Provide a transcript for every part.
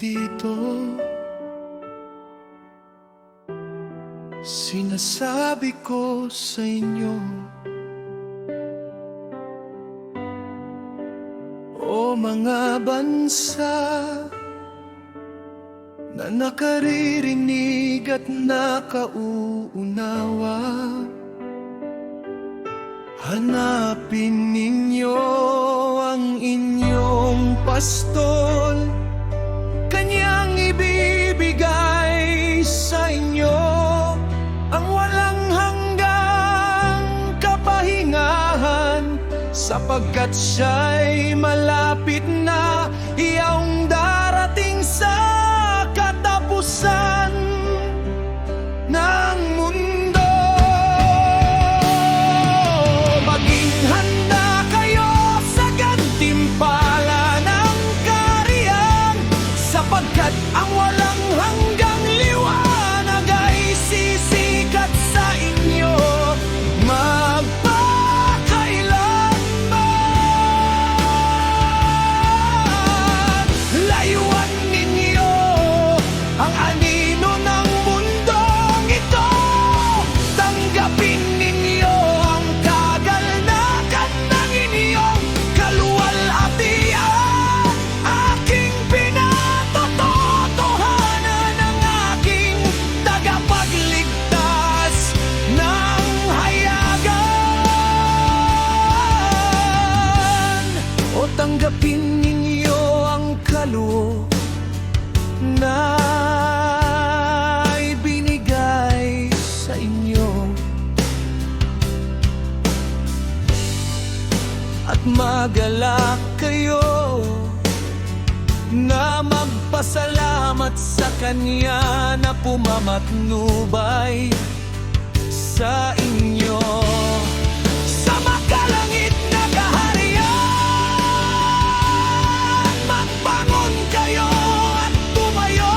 dito. Sinasabi ko sa inyo, o mga bansa na nakaririnig at nakauunawa, hanapin ninyo ang inyong pastol, kanyang ibibigay sa inyo ang walang hanggang kapahingahan, sapagkat siya'y malapit na, iyong darating sa katapusan ng mundo. Maging handa kayo sa gantimpala ng kaharian, sapagkat ang walang hanggang liwanag ay sisikat sa inyo magpakailanman. Layuan ninyo ang anino ng mundong ito, tanggapin ninyo ang kagalakan ng inyong kaluwalhatian. Aking pinatototohanan ng aking tagapagligtas ng hayagan. O tanggapin ninyo ang kaluwo na ibinigay sa inyo, at magalak kayo na magpasalamat sa Kanya na pumamatnubay sa inyo. Sa makalangit na kaharian, magbangon kayo at tumayo.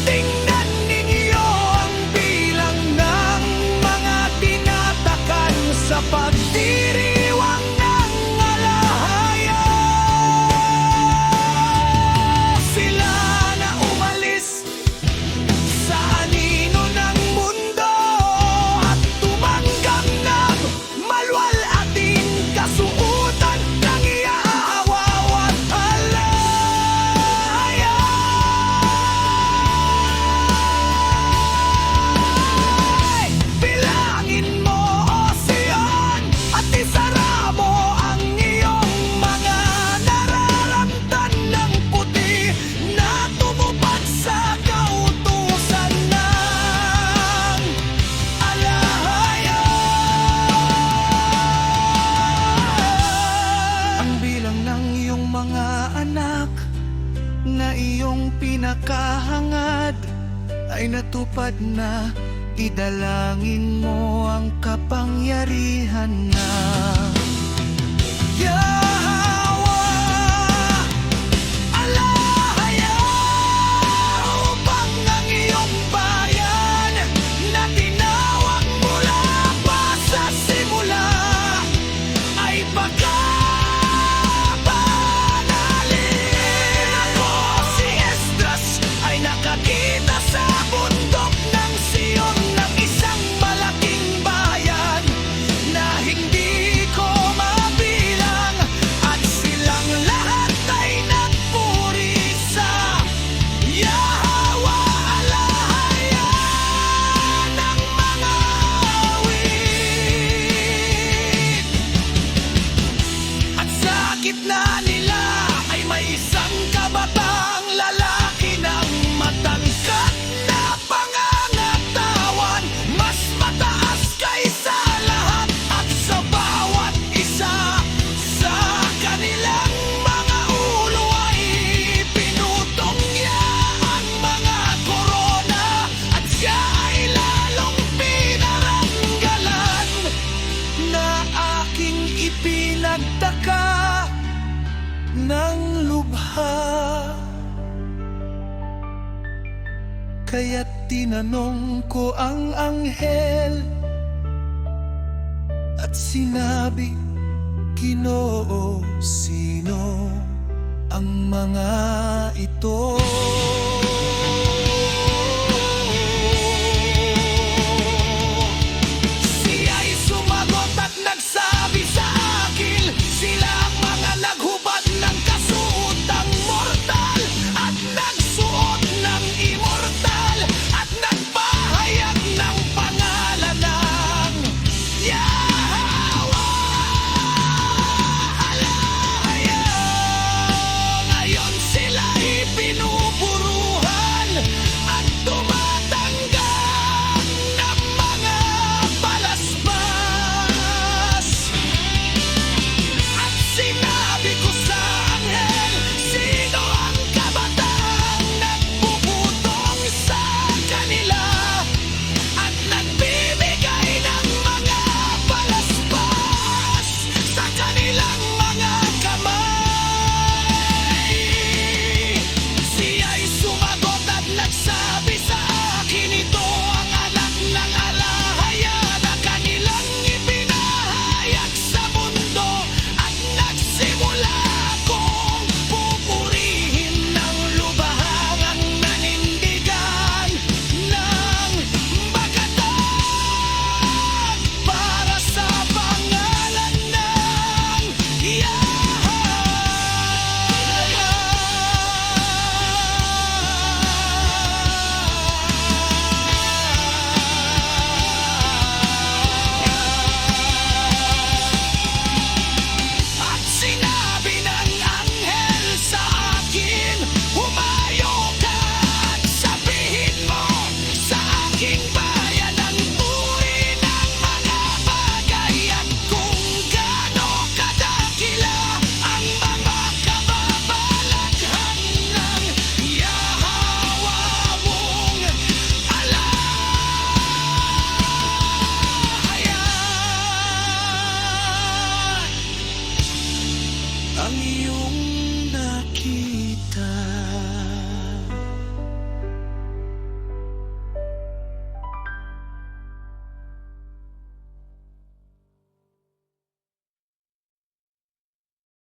Tingnan ninyo ang bilang ng mga tinatakan sa pagdiriwang ng alahaya. Sila na umalis sa anino ng mundo at tumanggap ng maluwalhating kasuotan ng iaawaw at alaya. Bilangin mo, O Sion, at isara mo ang iyong mga nararamtan ng puti na tumupad sa kautusan ng alahaya. Ang bilang ng iyong mga anak na iyong pinakahangad ay natupad na. Idalangin mo ang kapangyarihan na Yahweh alahaya, upang ang iyong bayan na tinawag mula pa sa simula ay pagkabanalin. Ako si Esdras ay nakakita sa bundok ng Sion ng isang malaking bayan na hindi ko mabilang, at silang lahat ay nagpuri sa Yahweh alahaya ng mga awit. At sa gitna nila ay may isang kabataang lalaki ng matangkad na pangangatawan, mas mataas kaysa lahat, at sa bawat isa sa kanilang mga ulo ay pinutong niya ang mga korona, at siya ay lalong pinaranggalan na aking ipinagtaka ng lubha. Kaya't tinanong ko ang anghel at sinabi, Ginoo, sino ang mga ito.